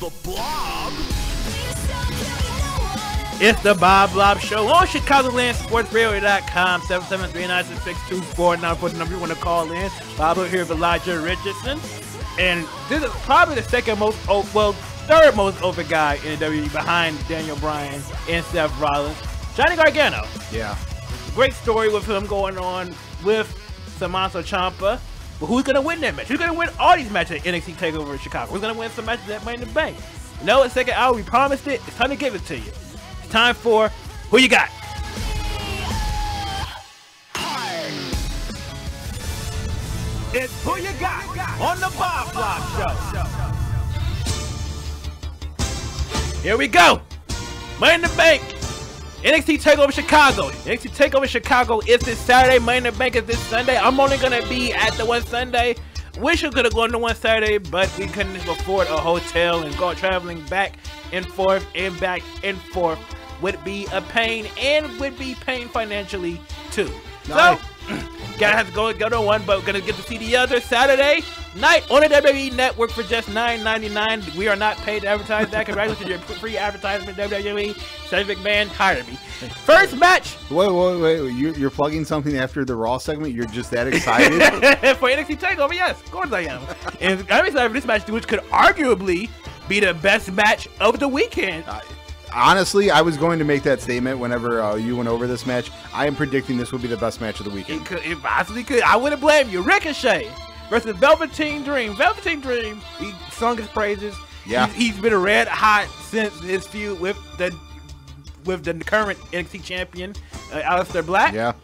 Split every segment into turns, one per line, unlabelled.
the Blob.
It's the Blob Show on ChicagolandSportsRadio.com. 773-966-2494 for the number you want to call in. Bob here with Elijah Richardson. And this is probably the third most over guy in the WWE behind Daniel Bryan and Seth Rollins. Johnny Gargano.
Yeah.
Great story with him going on with Tommaso Ciampa. But who's going to win that match? Who's going to win all these matches at NXT Takeover in Chicago? Who's going to win some matches at Money in the Bank? You know, it's second hour. We promised it. It's time to give it to you. It's time for Who You Got?
It's Who You Got on the Blob Show.
Here we go. Money in the Bank. NXT Takeover Chicago. NXT Takeover Chicago is this Saturday. Money in the Bank is this Sunday. I'm only going to be at the one Sunday. Wish we could have gone to one Saturday, but we couldn't afford a hotel, and go traveling back and forth and back and forth would be a pain, and would be pain financially too.
Nice.
So, gotta have to go to one, but we're gonna get to see the other Saturday night on the WWE Network for just $9.99. We are not paid to advertise that. Congratulations, your free advertisement, WWE. Shane McMahon, hire me. First match.
Wait. You're plugging something after the Raw segment? You're just that excited?
For NXT Takeover, yes, of course I am. And I'm excited for this match, which could arguably be the best match of the weekend.
Honestly, I was going to make that statement whenever you went over this match. I am predicting this will be the best match of the weekend.
It possibly could. I wouldn't blame you. Ricochet versus Velveteen Dream. Velveteen Dream, he sung his praises.
Yeah.
He's been red hot since his feud with the current NXT champion, Aleister Black.
Yeah.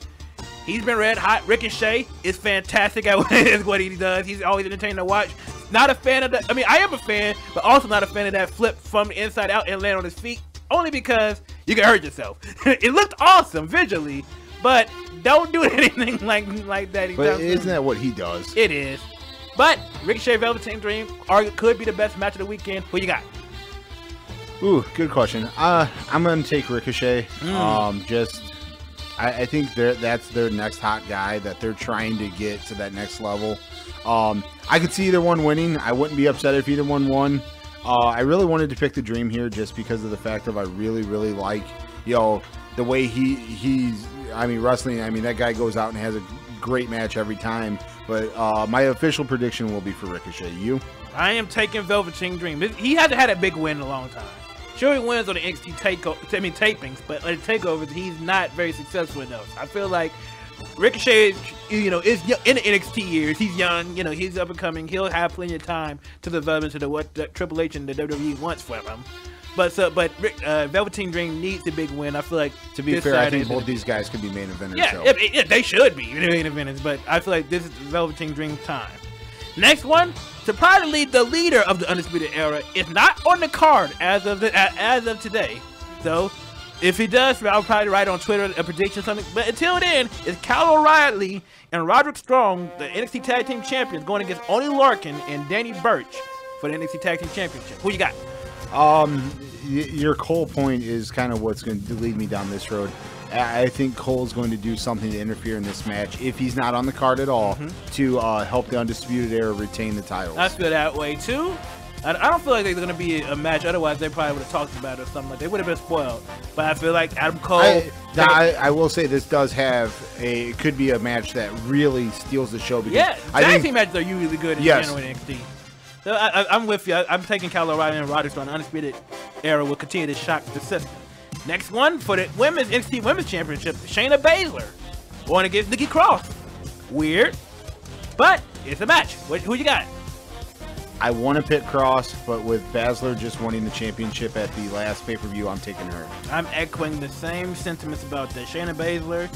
He's been red hot. Ricochet is fantastic at what he does. He's always entertaining to watch. Not a fan of I am a fan, but also not a fan of that flip from the inside out and land on his feet. Only because you can hurt yourself. It looked awesome visually, but don't do anything like that.
But isn't that what he does?
It is. But Ricochet Velveteen Dream could be the best match of the weekend. Who you got?
Ooh, good question. I'm gonna take Ricochet. I think that's their next hot guy that they're trying to get to that next level. I could see either one winning. I wouldn't be upset if either one won. I really wanted to pick the Dream here just because of the fact of I really like, the way he's wrestling. That guy goes out and has a great match every time. But my official prediction will be for Ricochet. You?
I am taking Velveteen Dream. He hasn't had a big win in a long time. Sure, he wins on the NXT tapings, but on the takeovers, he's not very successful in those. I feel like Ricochet, is in the NXT years. He's young, he's up and coming. He'll have plenty of time to develop into what Triple H and the WWE wants from him. But Velveteen Dream needs a big win. I feel like,
to be fair, I think both these guys could be main eventers.
Yeah, they should be main eventers. But I feel like this is Velveteen Dream time. Next one, to probably lead the leader of the Undisputed Era, is not on the card as of today. So, if he does, I'll probably write on Twitter a prediction or something. But until then, it's Kyle O'Reilly and Roderick Strong, the NXT Tag Team Champions, going against Oney Lorcan and Danny Burch for the NXT Tag Team Championship. Who you got?
Your Cole point is kind of what's going to lead me down this road. I think Cole's going to do something to interfere in this match, if he's not on the card at all, to help the Undisputed Era retain the titles.
I feel that way too. I don't feel like there's going to be a match. Otherwise, they probably would have talked about it or something. They would have been spoiled. But I feel like Adam Cole...
I will say this does have it could be a match that really steals the show. Because
tag team matches are usually good in general in NXT. So I'm with you. I'm taking Kyle O'Reilly and Roderick Strong. The Undisputed Era will continue to shock the system. Next one, for the NXT Women's Championship, Shayna Baszler going against Nikki Cross. Weird, but it's a match. Who you got?
I want to pick Cross, but with Baszler just winning the championship at the last pay-per-view, I'm taking her. I'm
echoing the same sentiments about that. Shayna Baszler,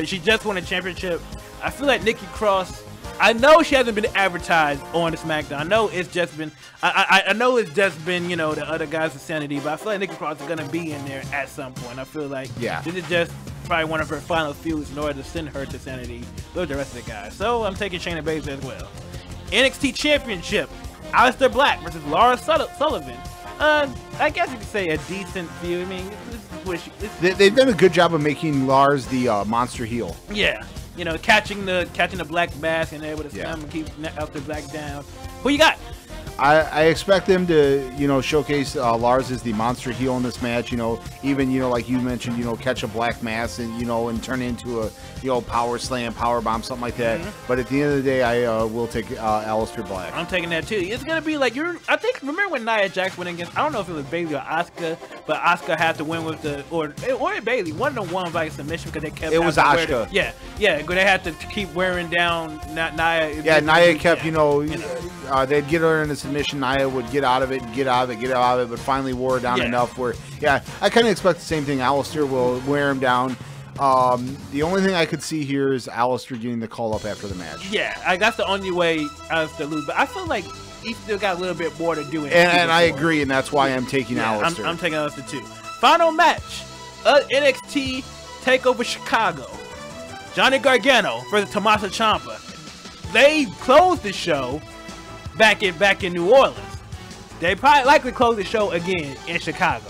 she just won a championship. I feel like Nikki Cross, I know she hasn't been advertised on the SmackDown. I know it's just been, I know it's just been, the other guys' sanity, but I feel like Nikki Cross is going to be in there at some point. I feel like this is just probably one of her final feuds in order to send her to sanity with the rest of the guys. So I'm taking Shayna Baszler as well. NXT Championship, Aleister Black versus Lars Sullivan. I guess you could say a decent feud. I mean,
they've done a good job of making Lars the monster heel.
Yeah. Catching the black mask and able to slam and keep Aleister Black down. Who you got?
I expect them to, you know, showcase Lars as the monster heel in this match. You know, even, you know, like you mentioned, you know, catch a black mass and, you know, and turn it into a, you know, power slam, power bomb, something like that. But at the end of the day, I will take Aleister Black.
I'm taking that too. It's gonna be like I think remember when Nia Jax went against, I don't know if it was Bayley or Asuka, but Asuka had to win with the or Bayley. One of them won by submission because they kept.
It was Asuka.
Yeah, but they had to keep wearing down Nia.
Yeah, Nia kept, you know, they'd get her in a submission. Nia would get out of it, get out of it, but finally wore her down enough where, I kind of expect the same thing. Aleister will wear him down. The only thing I could see here is Aleister getting the call up after the match.
Yeah, that's the only way Aleister lose. But I feel like he still got a little bit more to do.
And I agree, and that's why I'm taking Aleister.
I'm taking Aleister too. Final match, NXT Takeover Chicago. Johnny Gargano versus Tommaso Ciampa. They closed the show back in New Orleans. They probably likely close the show again in Chicago.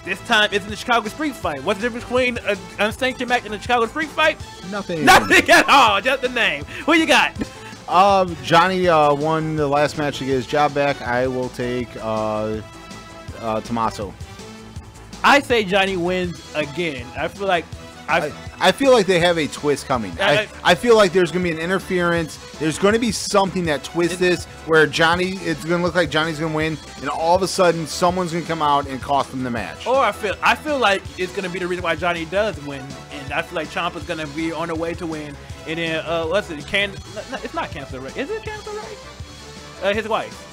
This time it's in the Chicago Street Fight. What's the difference between an unsanctioned match and the Chicago Street Fight?
Nothing.
Nothing at all. Just the name. Who you got?
Johnny won the last match to get his job back. I will take Tommaso.
I say Johnny wins again. I feel like
I feel like they have a twist coming. I feel like there's going to be an interference. There's going to be something that twists this where it's going to look like Johnny's going to win, and all of a sudden someone's going to come out and cost them the match.
Or I feel like it's going to be the reason why Johnny does win, and I feel like Ciampa's going to be on the way to win. And then what's it? It's not Cancer Ray. Is it Cancer Ray? His wife.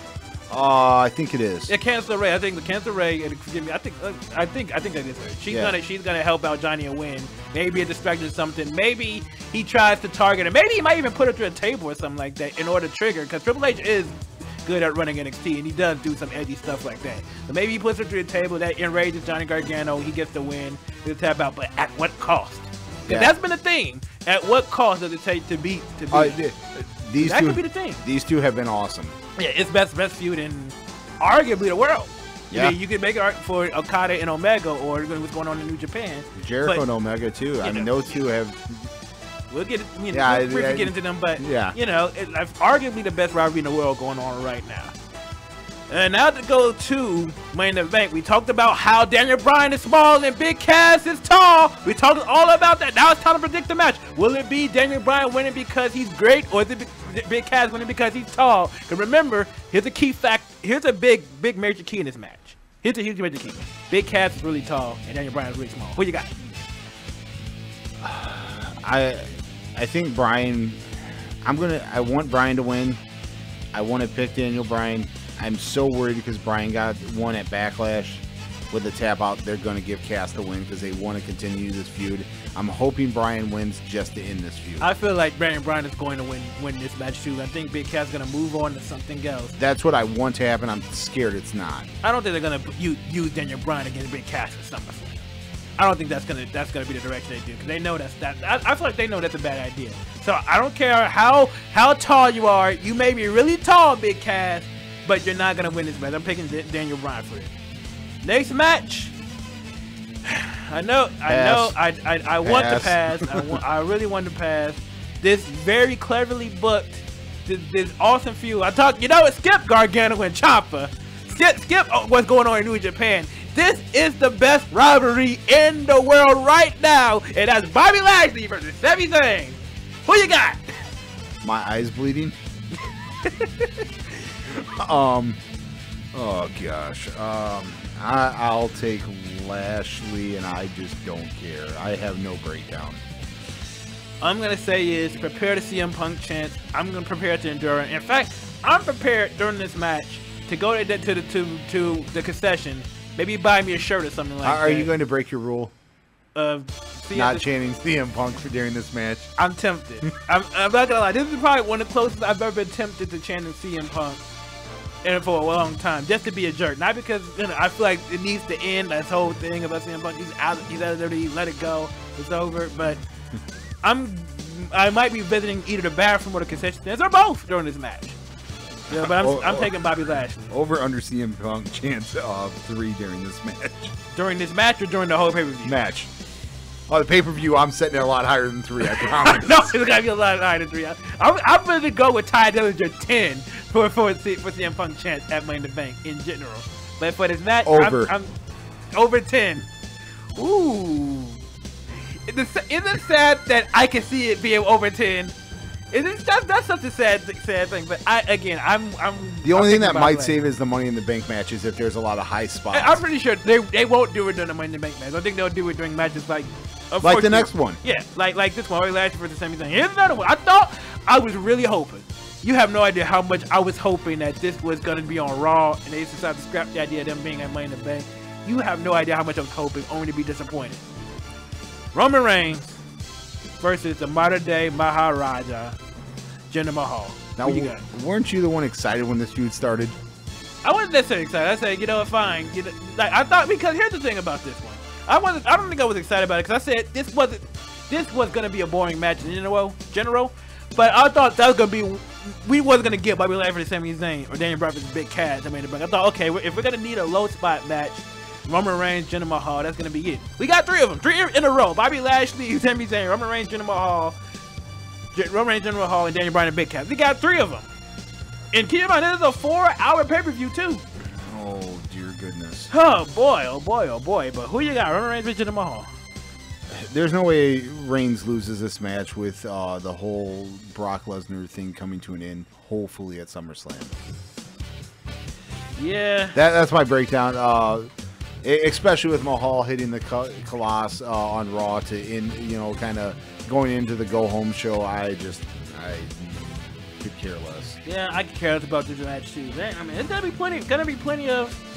I think it is.
Yeah, Cancer Ray. I think the Cancer Ray. And forgive me. I think that is her. She's gonna help out Johnny and win. Maybe a distraction or something. Maybe he tries to target her. Maybe he might even put her through a table or something like that in order to trigger. Because Triple H is good at running NXT, and he does do some edgy stuff like that. So maybe he puts her through a table that enrages Johnny Gargano. He gets the win. He'll tap out, but at what cost? Because that's been the thing. At what cost does it take to beat? That could be the thing.
These two have been awesome.
Yeah, it's best feud in arguably the world.
Yeah,
you could make it for Okada and Omega, or what's going on in New Japan.
Jericho and Omega too. I mean, those two have.
We'll get we'll get into them, but you know, it's arguably the best rivalry in the world going on right now. And now to go to main event, we talked about how Daniel Bryan is small and Big Cass is tall. We talked all about that. Now it's time to predict the match. Will it be Daniel Bryan winning because he's great, or is it Big Cass winning because he's tall? Because remember, here's a key fact. Here's a big major key in this match. Here's a huge major key. Big Cass is really tall, and Daniel Bryan is really small. What you got?
I think Bryan. I want Bryan to win. I want to pick Daniel Bryan. I'm so worried because Bryan got one at Backlash with the tap out. They're going to give Cass the win because they want to continue this feud. I'm hoping Bryan wins just to end this feud. I
feel like Bryan is going to win this match too. I think Big Cass is going to move on to something else.
That's what I want to happen. I'm scared it's not.
I don't think they're going to use Daniel Bryan against Big Cass or something. I don't think that's gonna be the direction they do, because they know I feel like they know that's a bad idea. So I don't care how tall you are. You may be really tall, Big Cass, but you're not gonna win this match. I'm picking Daniel Bryan for it. Next match. I want to pass. I really want to pass. This very cleverly booked, this awesome feud. It's Skip Gargano and Ciampa. Skip what's going on in New Japan. This is the best rivalry in the world right now, and that's Bobby Lashley versus Sami Zayn. Who you got?
My eyes bleeding. Oh gosh. I'll take Lashley, and I just don't care. I have no breakdown.
I'm gonna say is prepare to CM Punk chance. I'm gonna prepare to endure it. In fact, I'm prepared during this match to go to the concession. Maybe buy me a shirt or something like that.
Are you going to break your rule?
Not
chanting CM Punk during this match?
I'm tempted. I'm not gonna lie. This is probably one of the closest I've ever been tempted to chanting CM Punk for a long time, just to be a jerk. Not because I feel like it needs to end. This whole thing about CM Punk. He's out of there. Let it go. It's over. But I might be visiting either the bathroom or the concession stands or both during this match. Yeah, but I'm taking Bobby Lashley.
Over under CM Punk chance of 3 during this match.
During this match or during the whole pay-per-view?
Match. Oh, the pay-per-view, I'm setting it a lot higher than 3, I promise.
No, it's got to be a lot higher than 3. I'm going to go with Ty Dillinger 10 for CM Punk chance at Money in the Bank in general. But for this match,
Over.
I'm over 10. Ooh. Is it sad that I can see it being over 10? That's such a sad thing. But I'm
the only thing that might
like,
save is the Money in the Bank matches if there's a lot of high spots.
I'm pretty sure they won't do it during the Money in the Bank match. I think they'll do it during matches like
the next one.
Yeah, like this one. Last year for the same thing. Here's another one. I was really hoping. You have no idea how much I was hoping that this was going to be on Raw, and they decided to scrap the idea of them being at Money in the Bank. You have no idea how much I was hoping, only to be disappointed. Roman Reigns versus the modern-day Maharaja, Jinder Mahal.
Now, weren't you the one excited when this feud started?
I wasn't necessarily excited. I said, you know what, fine. I thought, because here's the thing about this one. I don't think I was excited about it, because I said this was going to be a boring match in general. But I thought that was going to be, we wasn't going to get Bobby Lashley, Sami Zayn, or Daniel Bryan versus Big Cass. I thought, okay, if we're going to need a low spot match, Roman Reigns, Jinder Mahal, that's going to be it. We got 3 of them, 3 in a row. Bobby Lashley, Sami Zayn, Roman Reigns, Jinder Mahal, and Daniel Bryan and Big Cass. We got 3 of them. And keep in mind, this is a 4-hour pay-per-view, too.
Oh, dear goodness.
Oh, boy, oh, boy, oh, boy. But who you got? Roman Reigns versus Jinder Mahal.
There's no way Reigns loses this match with the whole Brock Lesnar thing coming to an end, hopefully at SummerSlam.
Yeah.
That's my breakdown. Especially with Mahal hitting the Colossus on Raw to end, kind of going into the go-home show. I could care less.
Yeah, I could care less about this match too. Man, it's gonna be plenty of.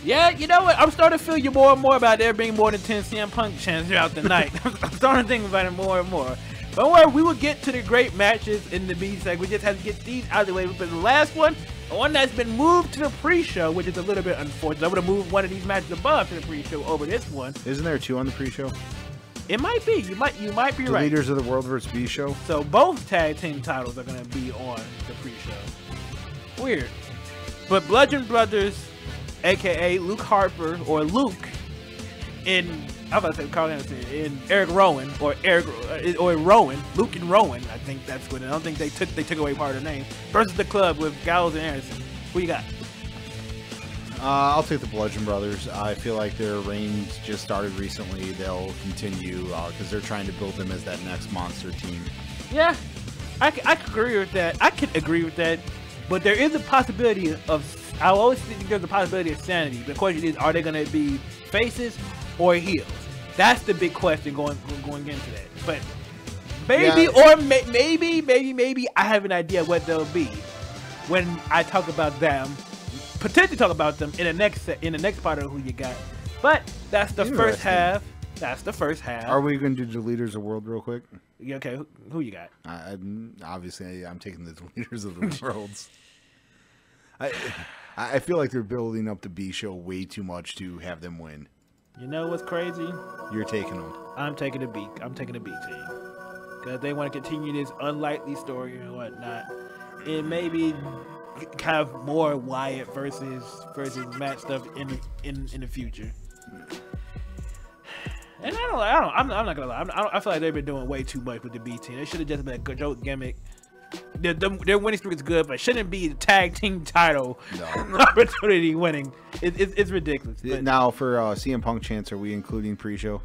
Yeah, you know what? I'm starting to feel you more and more about there being more than 10 CM Punk chants throughout the night. I'm starting to think about it more and more. Don't worry, we will get to the great matches in the B segment. We just have to get these out of the way. But the last one, the one that's been moved to the pre-show, which is a little bit unfortunate. I would have moved one of these matches above to the pre-show over this one.
Isn't there 2 on the pre-show?
It might be. You might be
the
right.
Leaders of the World vs. B show.
So both tag team titles are going to be on the pre-show. Weird. But Bludgeon Brothers, a.k.a. Luke Harper, or Luke, in Eric Rowan, or Rowan, Luke and Rowan, I think that's what it is. I don't think they took away part of the name, versus the Club with Gallows and Anderson. Who you got?
I'll take the Bludgeon Brothers. I feel like their reigns just started recently. They'll continue because they're trying to build them as that next monster team.
Yeah, I could agree with that. But there is a possibility of. I always think there's a possibility of sanity. The question is, are they going to be faces or heels? That's the big question going into that. But maybe, or maybe I have an idea what they'll be when I talk about them. Potentially talk about them in the next part of who you got. But that's the first half. That's the first half.
Are we going to do the Leaders of the World real quick?
Yeah, okay, who you got?
Obviously, I'm taking the Leaders of the Worlds. I feel like they're building up the B show way too much to have them win.
You know what's crazy?
You're taking them.
I'm taking the B. I'm taking the B team because they want to continue this unlikely story and whatnot. It may be kind of more Wyatt versus Matt stuff in the future. And I'm not gonna lie. I feel like they've been doing way too much with the B team. They should have just been a good joke gimmick. Their winning streak is good, but shouldn't be the tag team title opportunity winning. It's ridiculous. But
now for CM Punk chants, are we including pre-show?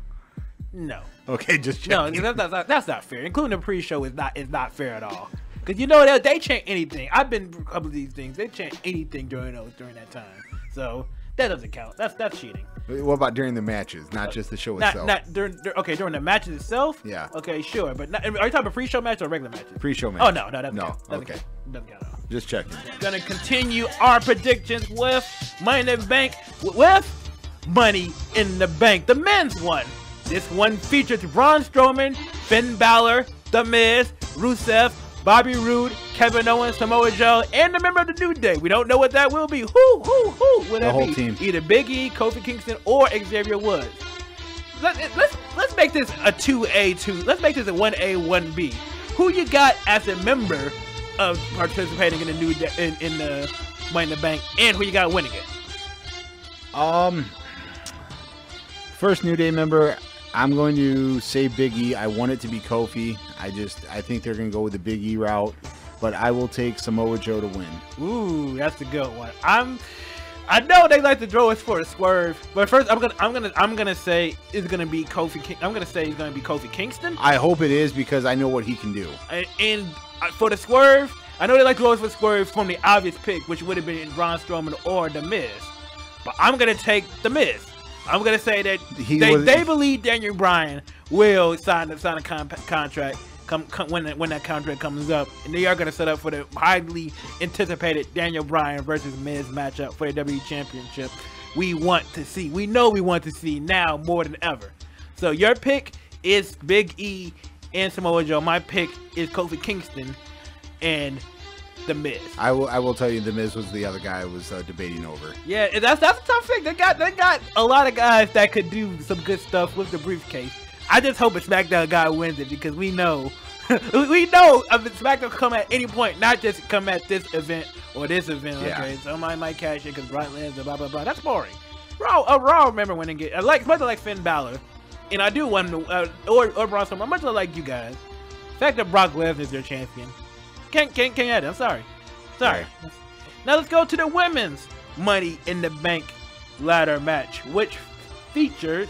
No.
Okay, just checking.
No, that's not fair. Including the pre-show is not fair at all. Because you know they chant anything. I've been to a couple of these things. They chant anything during that time. So that doesn't count. That's cheating.
What about during the matches, not just the show itself?
During the matches itself.
Yeah.
Okay, sure. But are you talking about pre-show match or regular matches?
Pre-show match.
Oh no, that doesn't count.
Okay.
Doesn't count at all.
Just checking.
Gonna continue our predictions with Money in the Bank. With Money in the Bank, the men's one. This one features Braun Strowman, Finn Balor, The Miz, Rusev, Bobby Roode, Kevin Owens, Samoa Joe, and a member of the New Day. We don't know what that will be. Who will that be?
Team.
Either Big E, Kofi Kingston, or Xavier Woods. Let's make this a 2A2. Let's make this a 1A, 1B. Who you got as a member of participating in the New Day, in the Money in the Bank, and who you got winning it?
First New Day member, I'm going to say Big E. I want it to be Kofi. I think they're going to go with the Big E route. but I will take Samoa Joe to win.
Ooh, that's a good one. I know they like to throw us for a swerve, but first I'm gonna say it's gonna be Kofi. I'm gonna say it's gonna be Kofi Kingston.
I hope it is because I know what he can do.
And for the swerve, I know they like to throw us for swerve from the obvious pick, which would have been Braun Strowman or The Miz. But I'm gonna take The Miz. I'm gonna say that they believe Daniel Bryan will sign a contract. When that contract comes up, and they are going to set up for the highly anticipated Daniel Bryan versus Miz matchup for the WWE Championship. We know we want to see now more than ever. So your pick is Big E and Samoa Joe. My pick is Kofi Kingston and The Miz.
I will tell you, The Miz was the other guy I was debating over.
Yeah, that's a tough pick. They got a lot of guys that could do some good stuff with the briefcase. I just hope a SmackDown guy wins it because we know SmackDown come at any point, not just come at this event or this event.
Yeah.
Okay, somebody might cash it because Brock Lesnar, blah blah blah. That's boring. Raw remember when it get much like Finn Balor, and I do want to or Braun Strowman. Much like you guys, the fact that Brock Lesnar is their champion, can't add it. I'm sorry.
Yeah.
Now let's go to the women's Money in the Bank ladder match, which features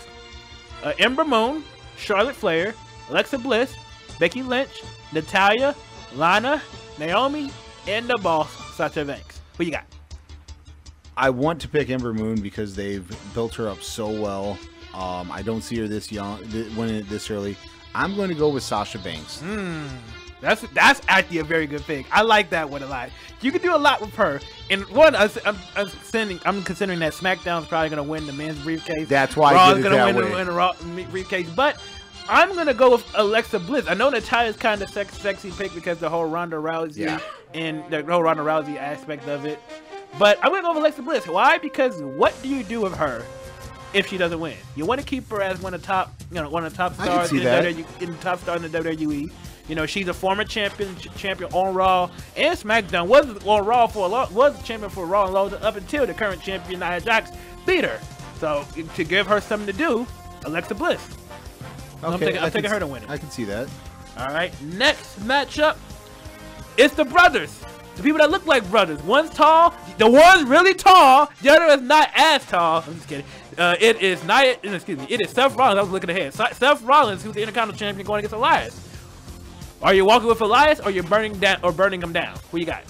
Ember Moon, Charlotte Flair, Alexa Bliss, Becky Lynch, Natalya, Lana, Naomi, and the boss, Sasha Banks. What you got?
I want to pick Ember Moon because they've built her up so well. I don't see her this young, winning it this early. I'm going to go with Sasha Banks.
That's actually a very good pick. I like that one a lot. You can do a lot with her. And one, I'm considering that SmackDown's probably going to win the men's briefcase.
That's why
Raw's
I did it
gonna
that
win
way.
the Raw briefcase, but I'm gonna go with Alexa Bliss. I know Natalya's kind of sexy pick because the whole Ronda Rousey and the whole Ronda Rousey aspect of it. But I'm gonna go with Alexa Bliss. Why? Because what do you do with her if she doesn't win? You want to keep her as one of the top stars in the top star in the WWE. You know, she's a former champion on Raw and SmackDown. Was on Raw for a lot. Was champion for Raw and Raw up until the current champion Nia Jax beat her. So to give her something to do, Alexa Bliss.
Okay,
I'm taking her to win it.
I can see that.
All right, next matchup, it's the brothers. The people that look like brothers. One's tall, the one's really tall, the other is not as tall. I'm just kidding. It is Seth Rollins. I was looking ahead. Seth Rollins, who's the Intercontinental Champion, going against Elias. Are you walking with Elias, or you're burning him down? Who you got?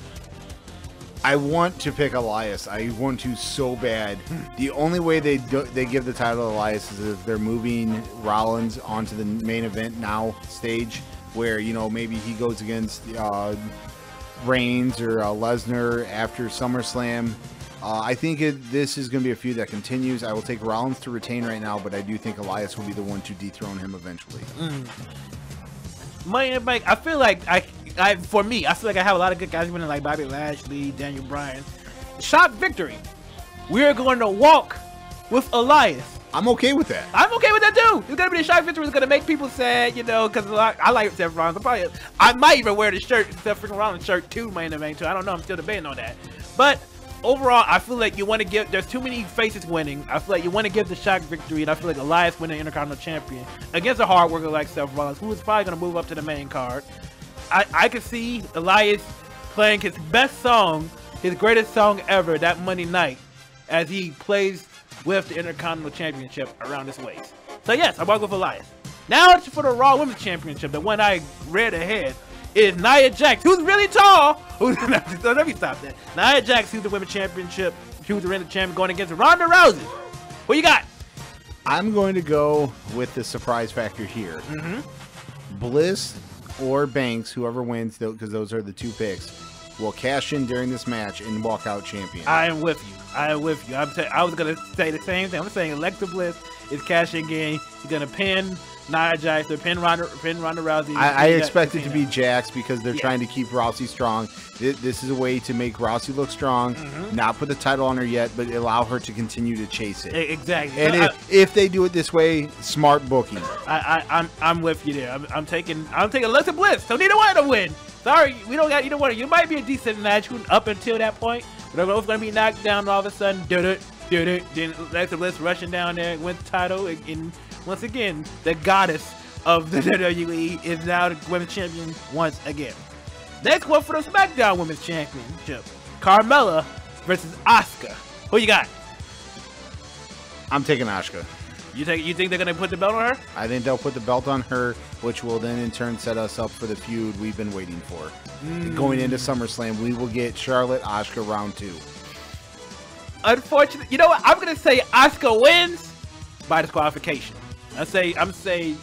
I want to pick Elias. I want to so bad. The only way they give the title to Elias is if they're moving Rollins onto the main event now stage, where maybe he goes against Reigns or Lesnar after SummerSlam. I think this is going to be a feud that continues. I will take Rollins to retain right now, but I do think Elias will be the one to dethrone him eventually.
Money in the Bank. I feel like I have a lot of good guys winning, like Bobby Lashley, Daniel Bryan. Shock victory. We're going to walk with Elias.
I'm okay with that.
I'm okay with that too. It's gonna be the shock victory. It's gonna make people sad, because I like Seth Rollins. I might even wear the shirt, Seth Rollins shirt too, Money in the Bank too. I don't know. I'm still debating on that. But overall, I feel like you want to give. There's too many faces winning. I feel like you want to give the shock victory, and I feel like Elias winning the Intercontinental Champion against a hard worker like Seth Rollins, who is probably gonna move up to the main card. I could see Elias playing his best song, his greatest song ever, that Monday night, as he plays with the Intercontinental Championship around his waist. So yes, I walk with Elias. Now it's for the Raw Women's Championship, the one I read ahead. Is Nia Jax, who's really tall. Let me stop that. Nia Jax, who's the Women's Championship, who's the Women's Champion, going against Ronda Rousey. What you got?
I'm going to go with the surprise factor here. Bliss or Banks, whoever wins, because those are the two picks, will cash in during this match and walk out champion.
I am with you. I was going to say the same thing. I'm saying Alexa Bliss is cashing in. He's going to pin Nia Jax, or pin Ronda Rousey.
I expect it to be Jax because they're trying to keep Rousey strong. This is a way to make Rousey look strong, not put the title on her yet, but allow her to continue to chase it.
Exactly.
And if they do it this way, smart booking.
I'm with you there. I'm taking Alexa Bliss. So neither one of them win. Sorry, we don't got either one. You might be a decent match up until that point, but they're both going to be knocked down all of a sudden. Then Alexa Bliss rushing down there, wins the title, and once again, the goddess of the WWE is now the women's champion once again. Next one for the SmackDown Women's Championship. Carmella versus Asuka. Who you got?
I'm taking Asuka.
You think they're gonna put the belt on her?
I think they'll put the belt on her, which will then in turn set us up for the feud we've been waiting for. Going into SummerSlam, we will get Charlotte Asuka round 2.
Unfortunately, you know what? I'm gonna say Asuka wins by disqualification. I'm gonna say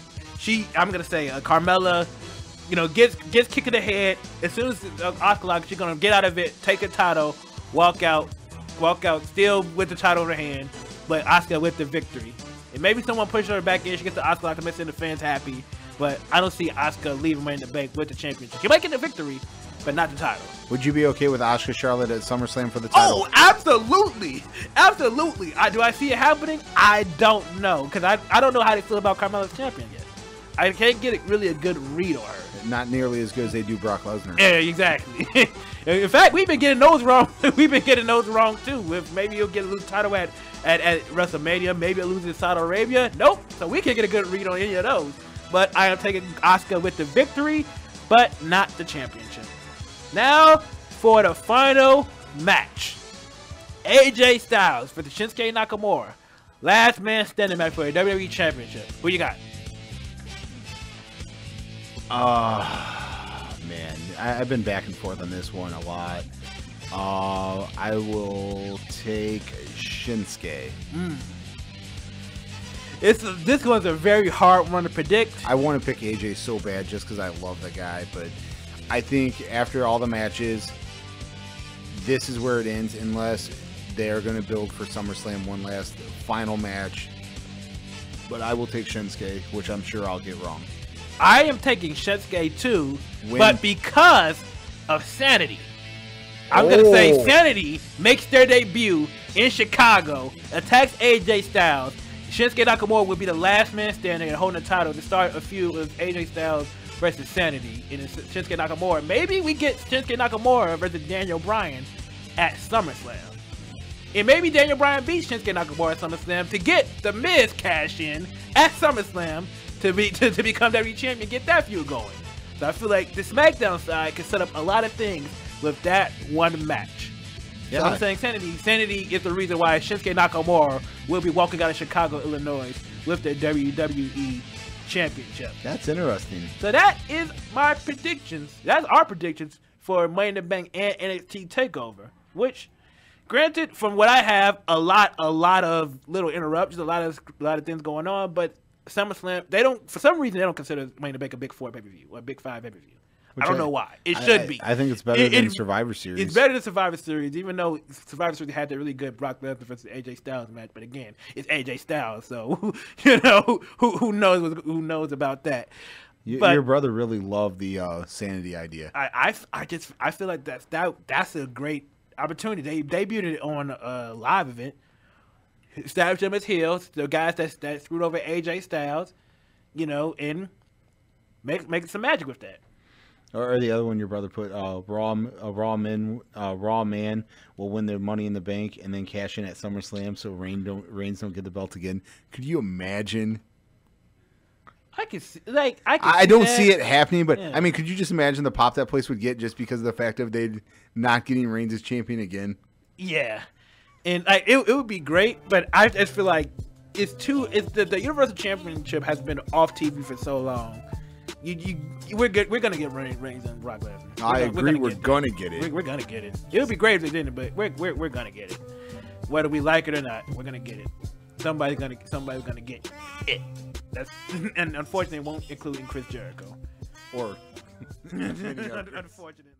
Carmella, you know, gets kicked in the head. As soon as Asuka locks, she's gonna get out of it, take a title, walk out, still with the title in her hand, but Asuka with the victory. And maybe someone pushes her back in, she gets the Asuka lock to make the fans happy. But I don't see Asuka leaving Money in the Bank with the championship. She might get the victory, but not the title.
Would you be okay with Asuka Charlotte at SummerSlam for the title?
Oh, absolutely. Absolutely. Do I see it happening? I don't know. Because I don't know how they feel about Carmella's champion yet. I can't get really a good read on her.
Not nearly as good as they do Brock Lesnar.
Yeah, exactly. In fact, we've been getting those wrong. We've been getting those wrong too. Maybe he'll get a lose title at WrestleMania. Maybe he'll lose in Saudi Arabia. Nope. So we can't get a good read on any of those. But I am taking Asuka with the victory, but not the championship. Now for the final match. AJ Styles for the Shinsuke Nakamura. Last man standing match for the WWE Championship. Who you got?
Man, I've been back and forth on this one a lot. I will take Shinsuke.
This one's a very hard one to predict.
I want to pick AJ so bad just because I love the guy, but I think after all the matches, this is where it ends unless they're going to build for SummerSlam one last final match. But I will take Shinsuke, which I'm sure I'll get wrong.
I am taking Shinsuke too, but because of Sanity. I'm going to say Sanity makes their debut in Chicago, attacks AJ Styles. Shinsuke Nakamura will be the last man standing and holding the title to start a feud with AJ Styles versus Sanity. And it's Shinsuke Nakamura. Maybe we get Shinsuke Nakamura versus Daniel Bryan at SummerSlam. And maybe Daniel Bryan beats Shinsuke Nakamura at SummerSlam to get The Miz cash in at SummerSlam to become WWE champion, get that feud going. So I feel like the SmackDown side can set up a lot of things with that one match. Yeah. So I'm saying Sanity is the reason why Shinsuke Nakamura will be walking out of Chicago, Illinois with the WWE Championship.
That's interesting.
So that is my predictions. That's our predictions for Money in the Bank and NXT Takeover. Which, granted, from what I have, a lot of little interruptions, a lot of things going on, but SummerSlam, for some reason they don't consider Money in the Bank a Big 4 pay-per-view or a Big 5 pay-per-view. I don't know why. It should be.
I think it's better than Survivor Series.
It's better than Survivor Series, even though Survivor Series had that really good Brock Lesnar versus AJ Styles match. But again, it's AJ Styles, so you know who knows about that.
Your brother really loved the Sanity idea.
I feel like that's a great opportunity. They debuted it on a live event. Established them as heels, the guys that screwed over AJ Styles, you know, and make some magic with that.
Or the other one your brother put, Raw Man will win their Money in the Bank and then cash in at SummerSlam so Reigns don't get the belt again. Could you imagine?
I
don't see it happening, but yeah. I mean, could you just imagine the pop that place would get just because of the fact of they not getting Reigns as champion again? Yeah.
And it would be great, but I just feel like the Universal Championship has been off TV for so long. We're gonna get Reigns and Brock Lesnar.
I agree. We're gonna get it.
We're gonna get it. It would be great if they didn't, but we're gonna get it. Whether we like it or not, we're gonna get it. Somebody's gonna get it. And unfortunately, it won't include Chris Jericho.
Or
unfortunately.